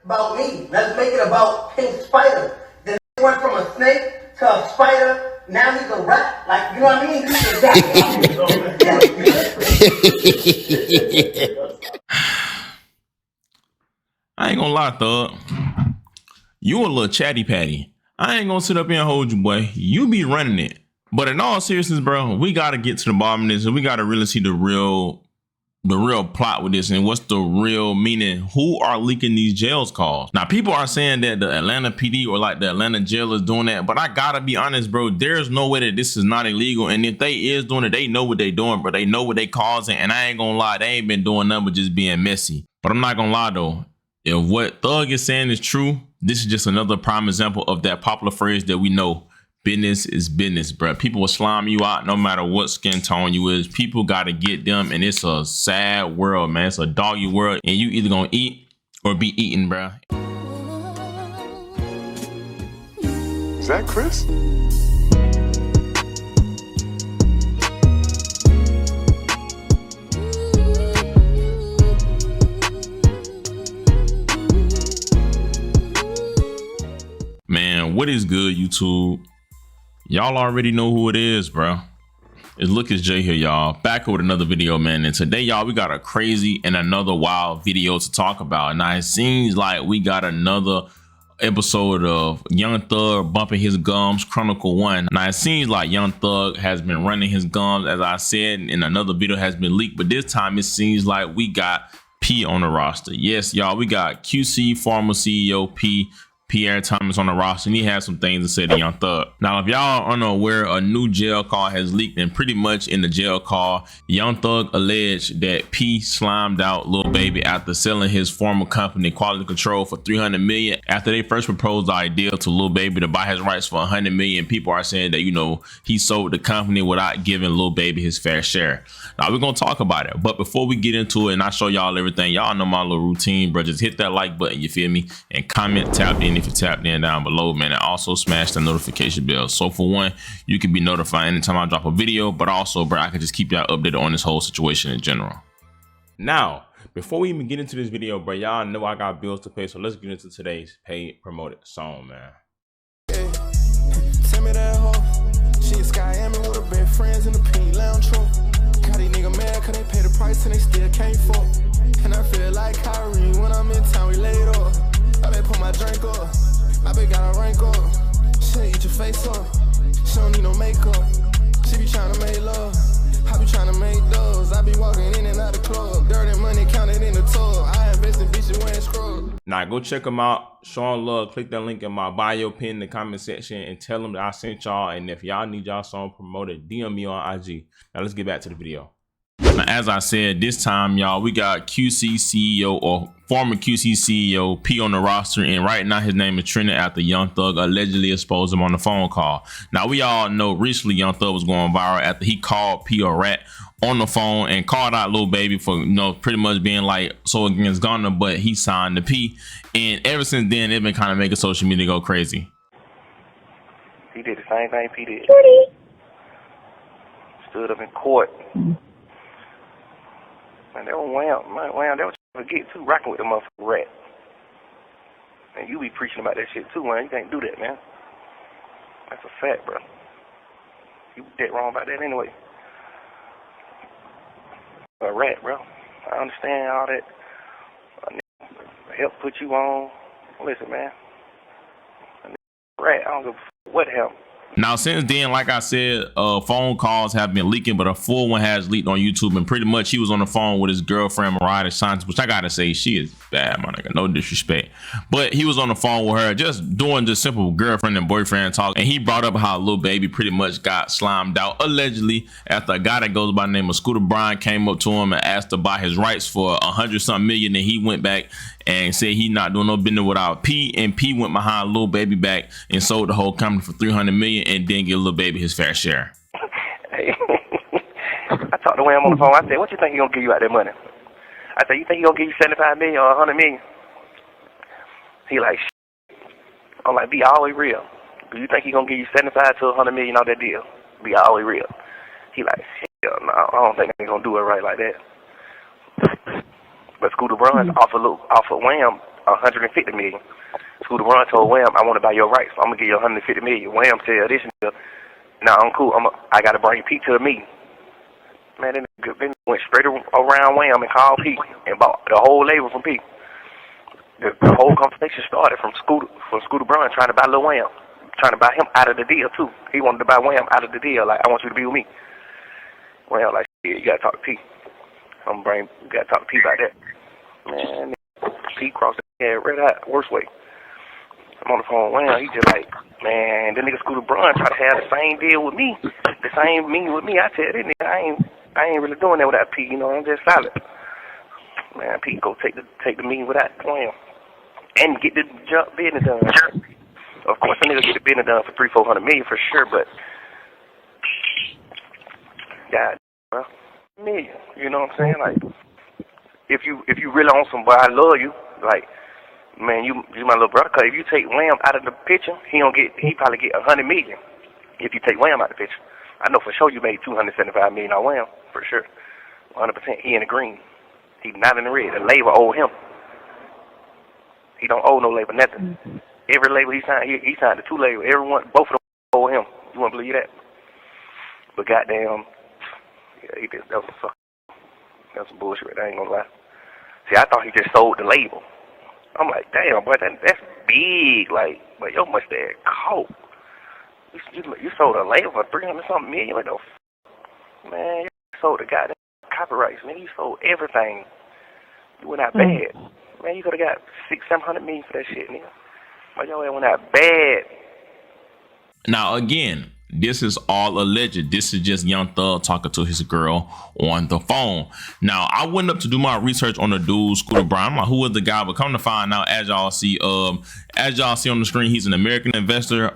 about me. Let's make it about Pink Spider. Then he went from a snake to a spider. Now he's a rat. Like, you know what I mean? He's a I ain't gonna lie, thug. You a little chatty patty. I ain't gonna sit up here and hold you, boy. You be running it. But in all seriousness, bro, we gotta get to the bottom of this, and we gotta really see the real plot with this, and what's the real meaning. Who are leaking these jails calls? Now, people are saying that the Atlanta PD or like the Atlanta jail is doing that, but I gotta be honest, bro. There's no way that this is not illegal, and if they is doing it, they know what they doing, but they know what they causing, and I ain't gonna lie, they ain't been doing nothing but just being messy. But I'm not gonna lie though, if what Thug is saying is true, this is just another prime example of that popular phrase that we know. Business is business, bro. People will slime you out no matter what skin tone you is. People got to get them, and it's a sad world, man. It's a doggy world, and you either gonna eat or be eaten, bro. Is that Chris? Man, what is good, YouTube? Y'all already know who it is, bro. It's Lucas J here, y'all. Back with another video, man. And today, y'all, we got a crazy and another wild video to talk about. Now, it seems like we got another episode of Young Thug bumping his gums, Chronicle 1. Now, it seems like Young Thug has been running his gums, as I said, and another video has been leaked. But this time, it seems like we got P on the roster. Yes, y'all, we got QC former CEO P. Pierre Thomas on the roster, and he has some things to say to Young Thug. Now, if y'all are unaware, a new jail call has leaked, and pretty much in the jail call, Young Thug alleged that P slimed out Lil Baby after selling his former company, Quality Control, for $300 million. After they first proposed the idea to Lil Baby to buy his rights for $100 million, people are saying that, you know, he sold the company without giving Lil Baby his fair share. Now, we're gonna talk about it, but before we get into it and I show y'all everything, y'all know my little routine, bro. Just hit that like button, you feel me, and comment, tap in if you tapped in down below, man, and also smash the notification bell. So for one, you can be notified anytime I drop a video, but also, bro, I can just keep y'all updated on this whole situation in general. Now, before we even get into this video, bro, y'all know I got bills to pay, so let's get into today's paid promoted song, man. Hey, tell me that hoe, she in Miami with her best friends in the pink lounge room. Got these niggas mad cause they pay the price and they still can't fuck. And I feel like Kyrie when I'm in town, we laid up. I been put my drink up. I been got a rank up. She eat your face up. She don't need no makeup. She be trying to make love. I be trying to make those. I be walking in and out the club. Dirty money counted in the tub. I invest in bitches wearing scrubs. Now go check them out. Show them love. Click that link in my bio, pin in the comment section, and tell them that I sent y'all. And if y'all need y'all song promoted, DM me on IG. Now let's get back to the video. Now, as I said, this time, y'all, we got QC CEO or former QC CEO P on the roster, and right now his name is trending after Young Thug allegedly exposed him on the phone call. Now, we all know recently Young Thug was going viral after he called P a rat on the phone and called out Lil Baby for, you know, pretty much being like so against Gunna, but he signed the P, and ever since then they've been kind of making social media go crazy. He did the same thing P did. Stood up in court. Man, they was Wham, they was trying to get too, rocking with the motherfucking rat. And you be preaching about that shit too, man. You can't do that, man. That's a fact, bro. You dead wrong about that anyway. A rat, bro. I understand all that. Help put you on. Listen, man. A rat, I don't give a fuck what help. Now, since then, like I said, phone calls have been leaking, but a full one has leaked on YouTube, and pretty much he was on the phone with his girlfriend, Mariah Sanchez, which I gotta say, she is bad, my nigga, no disrespect. But he was on the phone with her, just doing just simple girlfriend and boyfriend talk, and he brought up how Lil Baby pretty much got slimed out, allegedly, after a guy that goes by the name of Scooter Braun came up to him and asked to buy his rights for $100-something million, and he went back and said he not doing no business without P, and P went behind Lil Baby back and sold the whole company for $300 million and didn't give Lil Baby his fair share. Hey, I talked to Wham on the phone. I said, what you think he gonna give you out that money? I said, you think he gonna give you 75 million or 100 million? He like, shit. I'm like, be always real. Do you think he gonna give you 75 to 100 million on that deal? Be always real. He like, hell no, I don't think he gonna do it right like that. But Scooter Braun offered Wham $150 million. Scooter Braun told Wham, I want to buy your rights, so I'm gonna give you $150 million. Wham tell this nigga, nah, I'm cool. I gotta bring Pete to the meeting. Man, then went straight around Wham and called Pete and bought the whole label from Pete. The whole conversation started from Scooter Braun trying to buy Lil Wham, trying to buy him out of the deal too. He wanted to buy Wham out of the deal. Like, I want you to be with me. Wham like, yeah, you gotta talk to Pete. You gotta talk to Pete about that. Man, Pete crossed his head right out, worst way. I'm on the phone with Wham. He just like, man, the nigga Scooter Braun try to have the same deal with me, the same meeting with me. I tell this nigga, I ain't really doing that without Pete. You know, I'm just solid. Man, Pete go take the meeting without Wham and get the business done. Of course, the nigga get the business done for $300-400 million for sure, but God, well, million. You know what I'm saying? Like, if you really on some, boy, I love you. Like, man, you my little brother. Cause if you take Wham out of the picture, he probably get $100 million. If you take Wham out of the picture, I know for sure you made $275 million on Wham for sure, 100%. He in the green. He not in the red. The label owe him. He don't owe no label nothing. Every label he signed the 2 labels. Both of them owe him. You wouldn't believe that? But goddamn, yeah, that was some bullshit. I ain't gonna lie. See, I thought he just sold the label. I'm like, damn, boy, that's big. Like, but your mustache cold. You sold a label for $300-something million. Like, man, you sold the goddamn copyrights. Man, you sold everything. You went out bad. Man, you could have got $600-700 million for that shit, nigga. But your ass went out bad. Now, again, this is all alleged. This is just Young Thug talking to his girl on the phone. Now, I went up to do my research on the dude, Scooter Braun. I'm like, who was the guy? But come to find out, as y'all see on the screen, he's an American investor,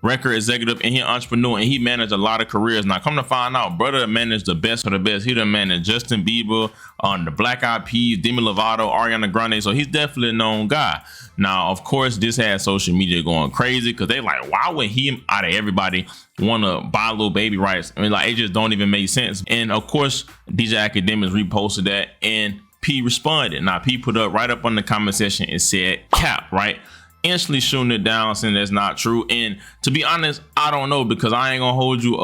record executive, and he an entrepreneur, and he managed a lot of careers. Now, come to find out, brother managed the best of the best. He done managed Justin Bieber, the Black Eyed Peas, Demi Lovato, Ariana Grande. So he's definitely a known guy. Now, of course, this has social media going crazy because they like, why would he, out of everybody, want to buy Lil Baby rights? I mean, like, it just don't even make sense. And of course, DJ Academics reposted that, and P responded. Now, P put up right up on the comment section and said, cap, right? Instantly shooting it down, saying that's not true. And to be honest, I don't know, because I ain't gonna hold you.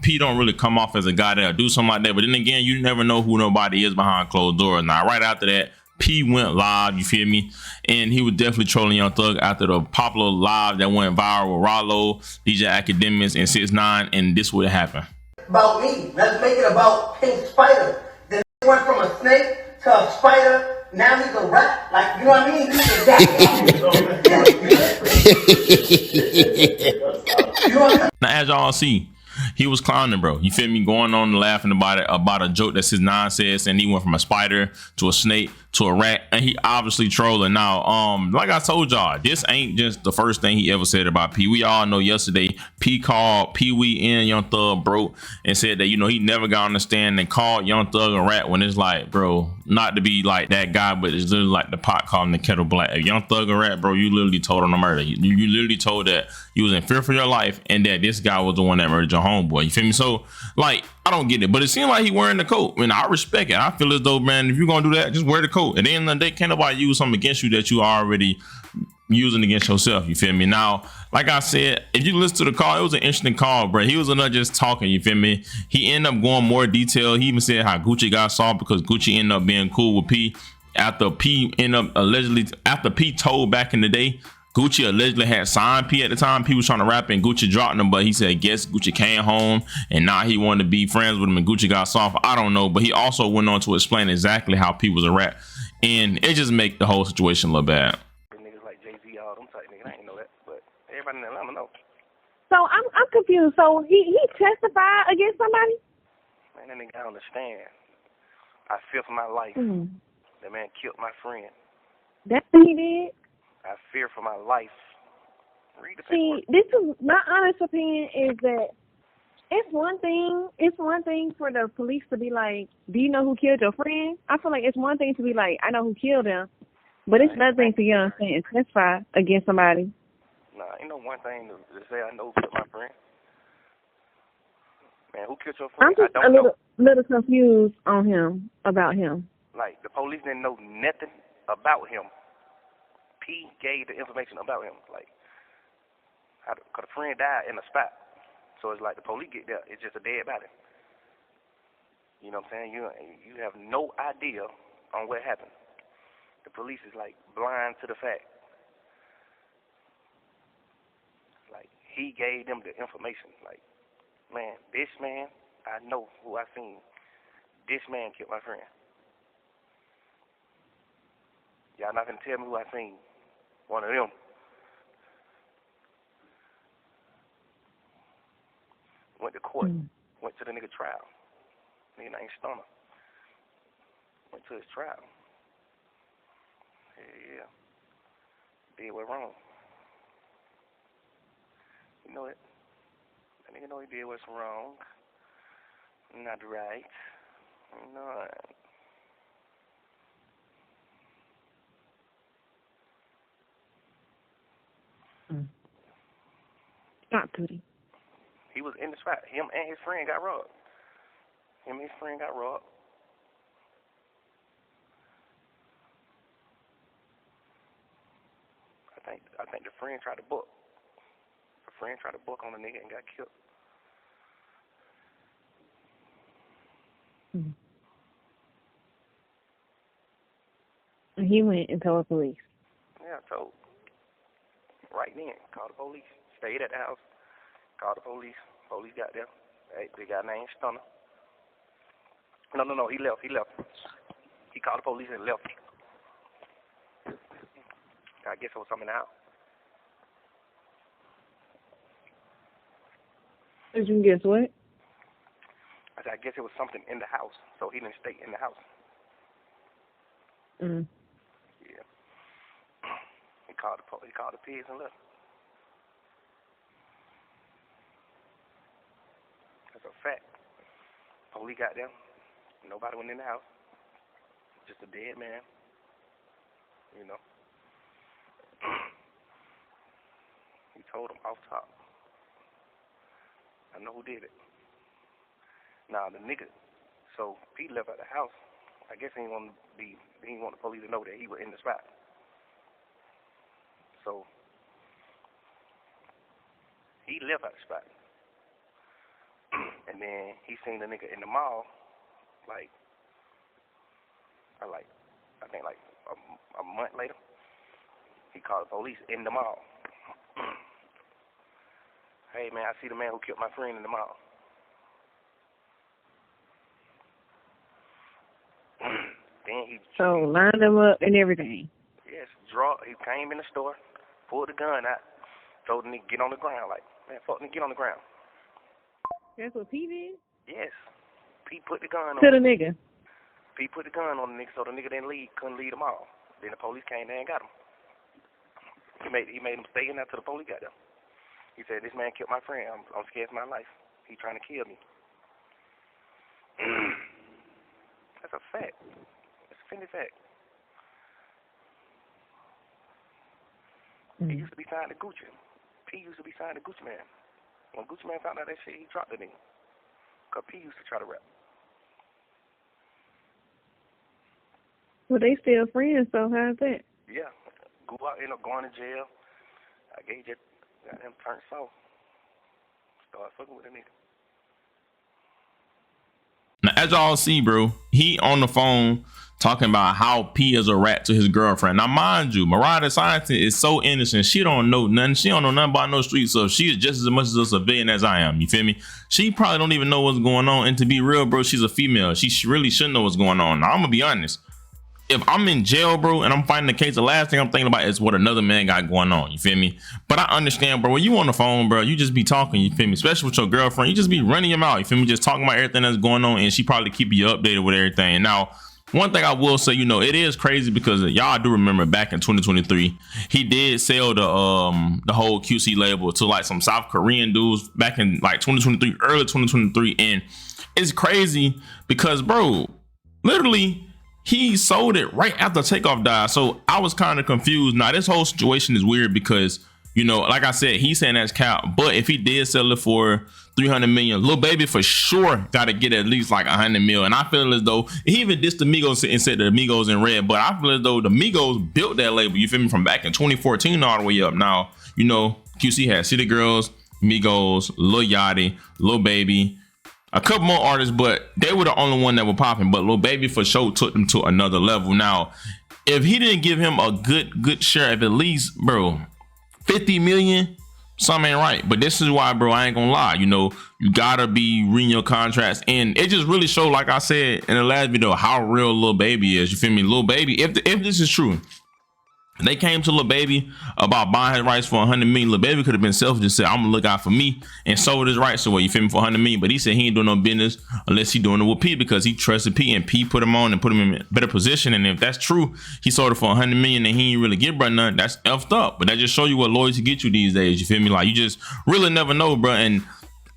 P don't really come off as a guy that'll do something like that. But then again, you never know who nobody is behind closed doors. Now, right after that, P went live, you feel me? And he was definitely trolling Young Thug after the popular live that went viral with Rollo, DJ Academics, and 6ix9ine, and this would happen. About me. Let's make it about Pink Spider. Then he went from a snake to a spider. Now he's a rat. Like, you know what I mean? He's exactly. Now, as y'all see, he was clowning, bro. You feel me? Going on and laughing about a joke that 6ix9ine says, and he went from a spider to a snake to a rat, and he obviously trolling. Now, like I told y'all, this ain't just the first thing he ever said about P. We all know yesterday P called Pee Wee and Young Thug broke and said that, you know, he never got on the stand and called Young Thug a rat, when it's like, bro, not to be like that guy, but it's literally like the pot calling the kettle black. If Young Thug a rat, bro, you literally told him to murder. You literally told that you was in fear for your life and that this guy was the one that murdered your homeboy. You feel me? So, like, I don't get it, but it seemed like he wearing the coat. I mean, I respect it. I feel as though, man, if you're gonna do that, just wear the coat. At the end of the day, can't nobody use something against you that you already using against yourself. You feel me? Now, like I said, if you listen to the call, it was an interesting call, bro. He was not just talking. You feel me? He ended up going more detail. He even said how Gucci got soft because Gucci ended up being cool with P. After P told back in the day, Gucci allegedly had signed P at the time. P was trying to rap and Gucci dropped him, but he said, guess Gucci came home and now he wanted to be friends with him and Gucci got soft. I don't know, but he also went on to explain exactly how P was a rat, and it just make the whole situation look bad. Niggas like Jay-Z, all them type niggas, I ain't know that, but everybody in Atlanta know. So I'm confused. So he testified against somebody? Man, that nigga, I understand. I fear for my life. That man killed my friend. That's what he did? I fear for my life. Read the paper. See, this is my honest opinion is that it's one thing for the police to be like, do you know who killed your friend? I feel like it's one thing to be like, I know who killed him, but it's another thing to get on stand and testify against somebody. Nah, ain't no one thing to say I know who killed my friend. Man, who killed your friend? I'm just a little confused on him, about him. Like, the police didn't know nothing about him. P gave the information about him. Like, because the friend died in the spot. So it's like the police get there, it's just a dead body. You know what I'm saying? You have no idea on what happened. The police is like blind to the fact. Like, he gave them the information. Like, man, this man, I know who I seen. This man killed my friend. Y'all not gonna tell me who I seen. One of them. Went to court. Went to the nigga trial. Nigga named Stoner. Went to his trial. Yeah. Did what wrong. You know it. That nigga know he did what's wrong. Not right. No. Stop, Tootie. He was in the spot. Him and his friend got robbed. I think the friend tried to book. The friend tried to book on the nigga and got killed. And he went and told the police. Yeah, I told. Right then, called the police. Stayed at the house. Called the police. Police got there. They got named Stunner. No, he left. He called the police and left. I guess it was something in the house. Did you guess what? I said, I guess it was something in the house, so he didn't stay in the house. Yeah. He called the pigs and left. That's a fact. Police got there. Nobody went in the house. Just a dead man. You know. He told him off top. I know who did it. Now the nigga, so Pete left at the house. I guess he didn't want the police to know that he was in the spot. So he left at the spot. And then he seen the nigga in the mall, I think a month later. He called the police in the mall. Hey man, I see the man who killed my friend in the mall. Then he lined them up and everything. Yes, he came in the store, pulled the gun out, told the nigga get on the ground. Like, man, fuck nigga, get on the ground. That's what P did? Yes. P put the gun on to the nigga. P put the gun on the nigga so the nigga couldn't leave them all. Then the police came there and got him. He made him stay in there till the police got there. He said, this man killed my friend. I'm scared for my life. He trying to kill me. That's a fact. That's a finished fact. He used to be signed to Gucci. P used to be signed to Gucci Man. When Gucci Man found out that shit, he dropped the nigga. Because P used to try to rap. Well, they still friends, so how's that? Yeah. Ended up going to jail. I guess he just got him turned soft. Started fucking with a nigga. Now, as y'all see, bro, he on the phone talking about how P is a rat to his girlfriend. Now, mind you, Mariah Scientist is so innocent. She don't know nothing. She don't know nothing about no street stuff. She is just as much as a civilian as I am. You feel me? She probably don't even know what's going on. And to be real, bro, she's a female. She really shouldn't know what's going on. Now, I'm going to be honest. If I'm in jail, bro, and I'm fighting the case, the last thing I'm thinking about is what another man got going on. You feel me? But I understand, bro. When you on the phone, bro, you just be talking. You feel me? Especially with your girlfriend, you just be running your mouth. You feel me? Just talking about everything that's going on, and she probably keep you updated with everything. Now, one thing I will say, you know, it is crazy because y'all do remember back in 2023, he did sell the whole QC label to like some South Korean dudes back in like 2023, early 2023, and it's crazy because, bro, literally, he sold it right after Takeoff died. So I was kind of confused. Now, this whole situation is weird because You know, like I said, he's saying that's cap. But if he did sell it for 300 million, Lil Baby for sure got to get at least like 100 mil. And I feel as though he even dissed the Migos and said the Migos in red. But I feel as though the Migos built that label. You feel me? From back in 2014 all the way up. Now, you know, QC had City Girls, Migos, Lil Yachty, Lil Baby, a couple more artists, but they were the only one that were popping. But Lil Baby for sure took them to another level. Now, if he didn't give him a good share of at least, bro, 50 million, something ain't right. But this is why, bro, I ain't gonna lie. You know, you gotta be reading your contracts. And it just really showed, like I said in the last video, how real Lil Baby is. You feel me? Lil Baby, if this is true, they came to Lil Baby about buying his rights for 100 million. Lil Baby could have been selfish and said, I'm gonna look out for me, and sold his rights away. You feel me? For 100 million. But he said he ain't doing no business unless he doing it with P, because he trusted P, and P put him on and put him in a better position. And if that's true, he sold it for 100 million and he ain't really give bro none. That's effed up. But that just show you what loyalty get you these days. You feel me? Like, you just really never know, bro. And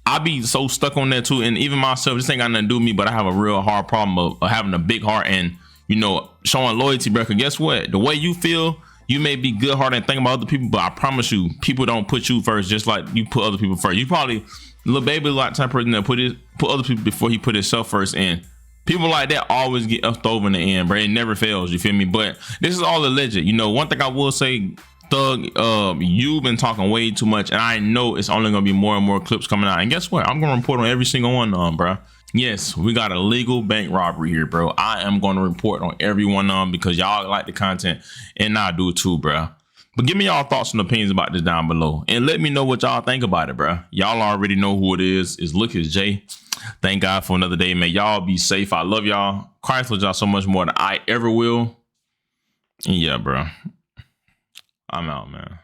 I be so stuck on that too. And even myself, this ain't got nothing to do with me, but I have a real hard problem of having a big heart and, you know, showing loyalty, bro. Cause guess what? The way you feel, you may be good hearted and think about other people, but I promise you, people don't put you first, just like you put other people first. You probably, Lil Baby, a lot of time person that put other people before he put himself first. And people like that always get effed over in the end, bro. It never fails. You feel me? But this is all alleged. You know, one thing I will say, Thug, you've been talking way too much, and I know it's only gonna be more and more clips coming out. And guess what? I'm gonna report on every single one of them, bro. Yes, we got a legal bank robbery here, bro. I am going to report on every one of them because y'all like the content, and I do too, bro. But give me y'all thoughts and opinions about this down below, and let me know what y'all think about it, bro. Y'all already know who it is. It's Look It's Jay. Thank God for another day, man. Y'all be safe. I love y'all. Christ loves y'all so much more than I ever will. And yeah, bro. I'm out, man.